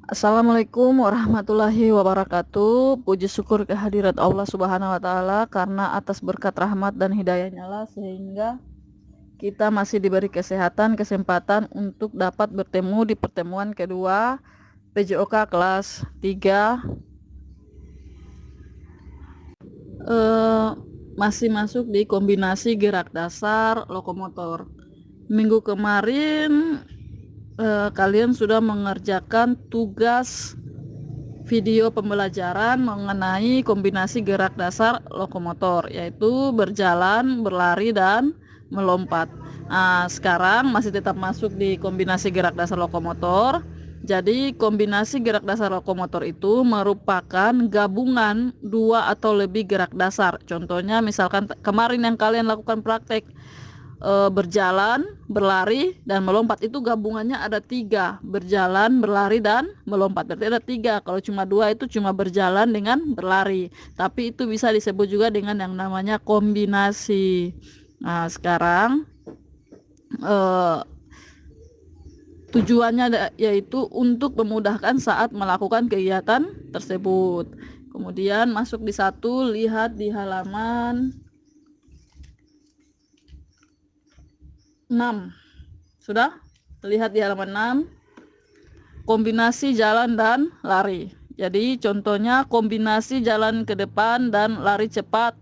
Assalamualaikum warahmatullahi wabarakatuh. Puji syukur kehadirat Allah Subhanahu wa taala karena atas berkat rahmat dan hidayahnya lah sehingga kita masih diberi kesehatan, kesempatan untuk dapat bertemu di pertemuan kedua PJOK kelas 3. Masih masuk di kombinasi gerak dasar lokomotor. Minggu kemarin kalian sudah mengerjakan tugas video pembelajaran mengenai kombinasi gerak dasar lokomotor, yaitu berjalan, berlari, dan melompat. Nah, sekarang masih tetap masuk di kombinasi gerak dasar lokomotor. Jadi kombinasi gerak dasar lokomotor itu merupakan gabungan dua atau lebih gerak dasar. Contohnya misalkan kemarin yang kalian lakukan praktek berjalan, berlari, dan melompat, itu gabungannya ada 3, berjalan, berlari, dan melompat. Berarti ada 3. Kalau cuma 2 itu cuma berjalan dengan berlari, tapi itu bisa disebut juga dengan yang namanya kombinasi. Nah, sekarang tujuannya yaitu untuk memudahkan saat melakukan kegiatan tersebut. Kemudian masuk di 1, lihat di halaman 6. Sudah? Lihat di halaman 6. Kombinasi jalan dan lari. Jadi contohnya kombinasi jalan ke depan dan lari cepat.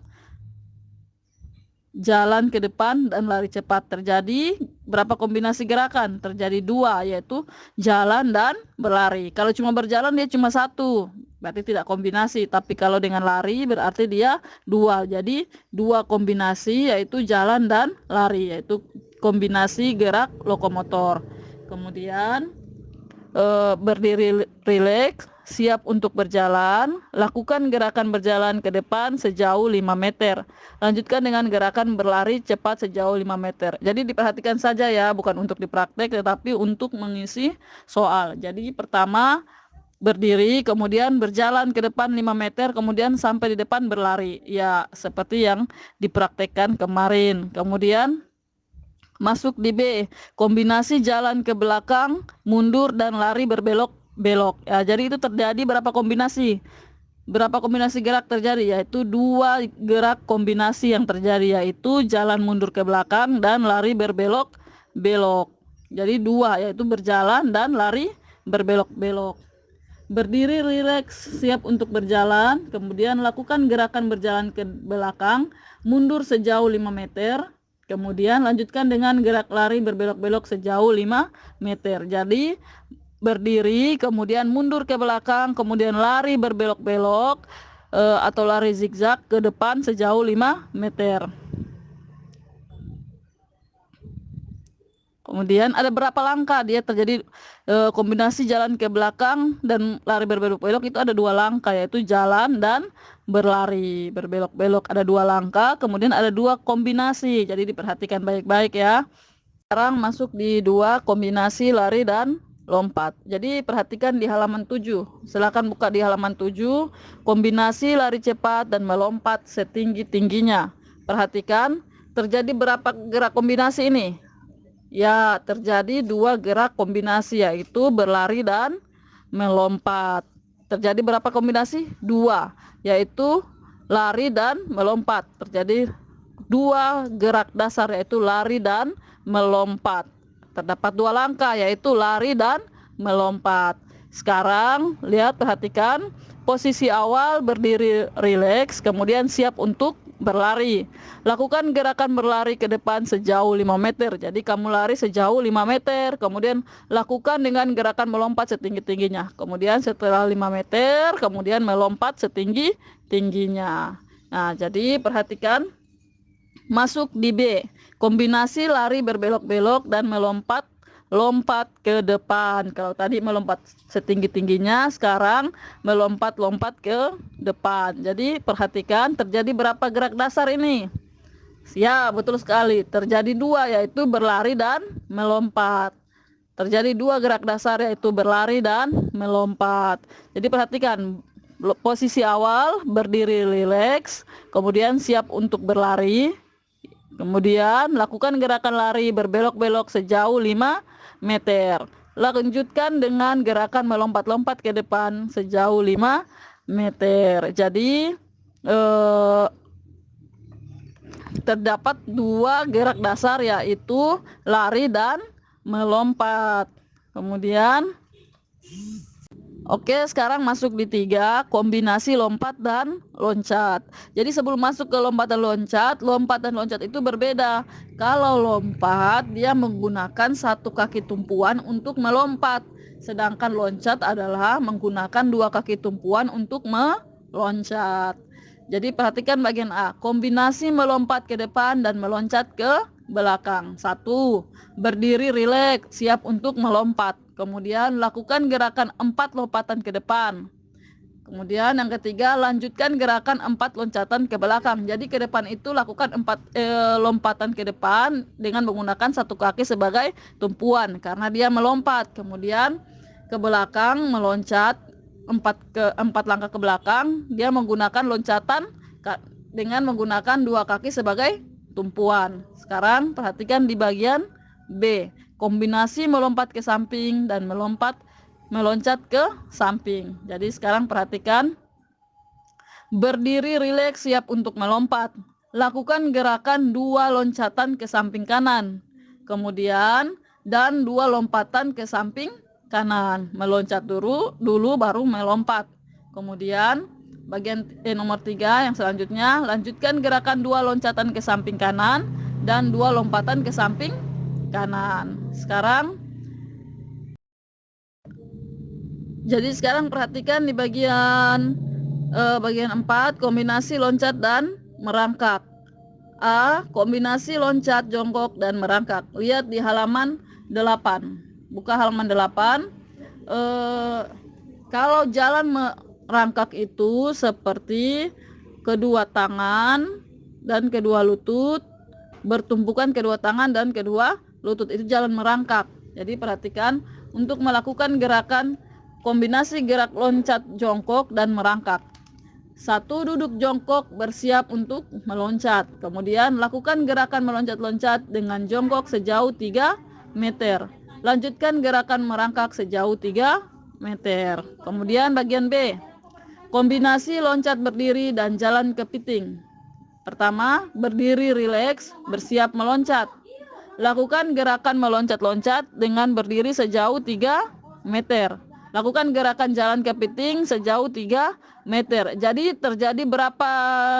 Jalan ke depan dan lari cepat. Terjadi berapa kombinasi gerakan? Terjadi 2, yaitu jalan dan berlari. Kalau cuma berjalan dia cuma 1, berarti tidak kombinasi. Tapi kalau dengan lari berarti dia 2. Jadi 2 kombinasi, yaitu jalan dan lari, yaitu kombinasi gerak lokomotor. Kemudian berdiri rileks, siap untuk berjalan. Lakukan gerakan berjalan ke depan sejauh 5 meter. Lanjutkan dengan gerakan berlari cepat sejauh 5 meter. Jadi diperhatikan saja ya, bukan untuk dipraktek tetapi untuk mengisi soal. Jadi pertama berdiri, kemudian berjalan ke depan 5 meter, kemudian sampai di depan berlari. Ya, seperti yang dipraktekkan kemarin. Kemudian masuk di B, kombinasi jalan ke belakang, mundur, dan lari berbelok-belok. Ya, jadi itu terjadi berapa kombinasi? Berapa kombinasi gerak terjadi? Yaitu 2 gerak kombinasi yang terjadi, yaitu jalan mundur ke belakang dan lari berbelok-belok. Jadi 2, yaitu berjalan dan lari berbelok-belok. Berdiri rileks, siap untuk berjalan. Kemudian lakukan gerakan berjalan ke belakang, mundur sejauh 5 meter. Kemudian lanjutkan dengan gerak lari berbelok-belok sejauh 5 meter. Jadi berdiri, kemudian mundur ke belakang, kemudian lari berbelok-belok atau lari zigzag ke depan sejauh 5 meter. Kemudian ada berapa langkah dia terjadi kombinasi jalan ke belakang dan lari berbelok-belok, itu ada 2 langkah, yaitu jalan dan berlari berbelok-belok, ada 2 langkah. Kemudian ada 2 kombinasi, jadi diperhatikan baik-baik ya. Sekarang masuk di 2 kombinasi lari dan lompat. Jadi perhatikan di halaman 7. Silakan buka di halaman 7, kombinasi lari cepat dan melompat setinggi-tingginya. Perhatikan terjadi berapa gerak kombinasi ini? Ya, terjadi 2 gerak kombinasi, yaitu berlari dan melompat. Terjadi berapa kombinasi? 2, yaitu lari dan melompat. Terjadi 2 gerak dasar, yaitu lari dan melompat. Terdapat 2 langkah, yaitu lari dan melompat. Sekarang lihat, perhatikan posisi awal berdiri rileks, kemudian siap untuk berlari. Lakukan gerakan berlari ke depan sejauh 5 meter. Jadi kamu lari sejauh 5 meter. Kemudian lakukan dengan gerakan melompat setinggi-tingginya. Kemudian setelah 5 meter, kemudian melompat setinggi-tingginya. Nah, jadi perhatikan masuk di B, kombinasi lari berbelok-belok dan lompat ke depan. Kalau tadi melompat setinggi-tingginya, sekarang melompat-lompat ke depan. Jadi perhatikan terjadi berapa gerak dasar ini? Ya, betul sekali. Terjadi 2, yaitu berlari dan melompat. Terjadi 2 gerak dasar, yaitu berlari dan melompat. Jadi perhatikan posisi awal berdiri rileks, kemudian siap untuk berlari. Kemudian lakukan gerakan lari berbelok-belok sejauh 5 meter. lanjutkan dengan gerakan melompat-lompat ke depan sejauh 5 meter. Jadi terdapat 2 gerak dasar, yaitu lari dan melompat. Kemudian oke, sekarang masuk di 3, kombinasi lompat dan loncat. Jadi sebelum masuk ke lompat dan loncat itu berbeda. Kalau lompat, dia menggunakan satu kaki tumpuan untuk melompat. Sedangkan loncat adalah menggunakan 2 kaki tumpuan untuk meloncat. Jadi perhatikan bagian A, kombinasi melompat ke depan dan meloncat ke belakang. 1. Berdiri rileks, siap untuk melompat. Kemudian lakukan gerakan 4 lompatan ke depan. Kemudian yang ketiga, lanjutkan gerakan 4 loncatan ke belakang. Jadi ke depan itu lakukan 4 lompatan ke depan dengan menggunakan satu kaki sebagai tumpuan karena dia melompat. Kemudian ke belakang meloncat 4 langkah ke belakang, dia menggunakan loncatan dengan menggunakan 2 kaki sebagai tumpuan. Sekarang perhatikan di bagian B, kombinasi melompat ke samping dan meloncat ke samping. Jadi sekarang perhatikan, berdiri rileks siap untuk melompat. Lakukan gerakan 2 loncatan ke samping kanan. Kemudian dan 2 lompatan ke samping kanan. Meloncat dulu baru melompat. Kemudian bagian nomor 3 yang selanjutnya, lanjutkan gerakan 2 loncatan ke samping kanan dan 2 lompatan ke samping kanan. Sekarang perhatikan di bagian 4, kombinasi loncat dan merangkak. A, kombinasi loncat, jongkok dan merangkak. Lihat di halaman 8. Buka halaman 8. Kalau jalan merangkak itu seperti kedua tangan dan kedua lutut, bertumpukan kedua tangan dan kedua lutut, itu jalan merangkak. Jadi perhatikan, untuk melakukan gerakan kombinasi gerak loncat, jongkok dan merangkak. 1. Duduk jongkok bersiap untuk meloncat. Kemudian lakukan gerakan meloncat-loncat dengan jongkok sejauh 3 meter. Lanjutkan gerakan merangkak sejauh 3 meter. Kemudian bagian B, kombinasi loncat berdiri dan jalan kepiting. Pertama, berdiri rileks, bersiap meloncat. Lakukan gerakan meloncat-loncat dengan berdiri sejauh 3 meter. Lakukan gerakan jalan kepiting sejauh 3 meter. Jadi terjadi berapa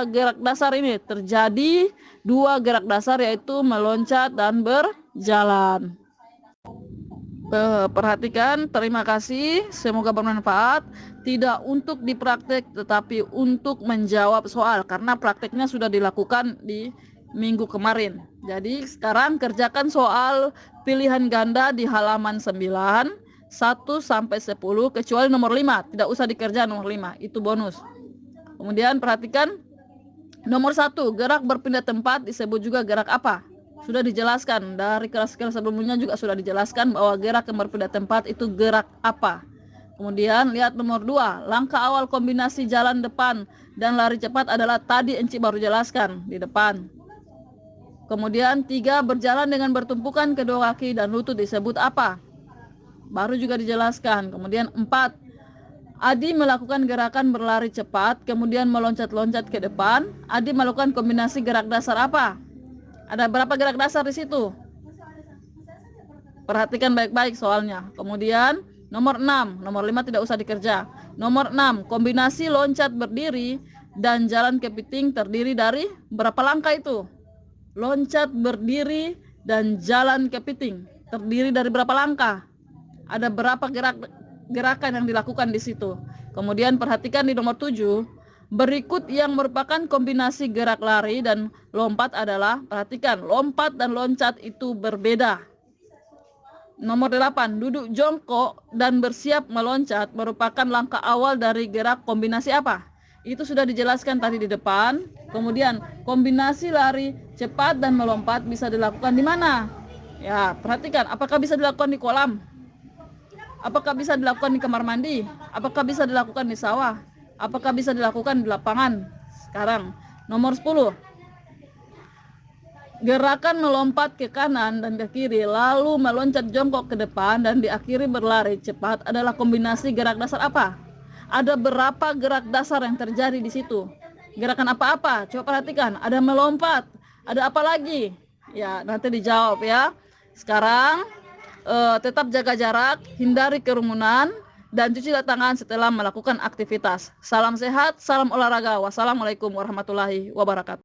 gerak dasar ini? Terjadi 2 gerak dasar, yaitu meloncat dan berjalan. Perhatikan, terima kasih, semoga bermanfaat. Tidak untuk dipraktek tetapi untuk menjawab soal, karena prakteknya sudah dilakukan di minggu kemarin. Jadi sekarang kerjakan soal pilihan ganda di halaman 9, 1-10, kecuali nomor 5. Tidak usah dikerjakan nomor 5, itu bonus. Kemudian perhatikan nomor 1, gerak berpindah tempat disebut juga gerak apa? Sudah dijelaskan dari kelas-kelas sebelumnya, juga sudah dijelaskan bahwa gerak yang berpindah tempat itu gerak apa. Kemudian lihat nomor 2, langkah awal kombinasi jalan depan dan lari cepat adalah tadi Enci baru jelaskan di depan. Kemudian 3, berjalan dengan bertumpukan kedua kaki dan lutut disebut apa? Baru juga dijelaskan. Kemudian 4, Adi melakukan gerakan berlari cepat kemudian meloncat-loncat ke depan. Adi melakukan kombinasi gerak dasar apa? Ada berapa gerak dasar di situ? Perhatikan baik-baik soalnya. Kemudian nomor 6, nomor 5 tidak usah dikerja. Nomor 6, kombinasi loncat berdiri dan jalan kepiting terdiri dari berapa langkah itu? Loncat berdiri dan jalan kepiting terdiri dari berapa langkah? Ada berapa gerakan yang dilakukan di situ? Kemudian perhatikan di nomor 7, berikut yang merupakan kombinasi gerak lari dan lompat adalah, perhatikan, lompat dan loncat itu berbeda. Nomor 8, duduk jongkok dan bersiap meloncat merupakan langkah awal dari gerak kombinasi apa? Itu sudah dijelaskan tadi di depan. Kemudian kombinasi lari cepat dan melompat bisa dilakukan di mana? Ya, perhatikan, apakah bisa dilakukan di kolam? Apakah bisa dilakukan di kamar mandi? Apakah bisa dilakukan di sawah? Apakah bisa dilakukan di lapangan? Sekarang nomor 10, Gerakan melompat ke kanan dan ke kiri, lalu meloncat jongkok ke depan dan diakhiri berlari cepat adalah kombinasi gerak dasar apa? Ada berapa gerak dasar yang terjadi di situ? Gerakan apa-apa? Coba perhatikan. Ada melompat. Ada apa lagi? Ya, nanti dijawab ya. Sekarang tetap jaga jarak, hindari kerumunan, dan cuci tangan setelah melakukan aktivitas. Salam sehat, salam olahraga. Wassalamualaikum warahmatullahi wabarakatuh.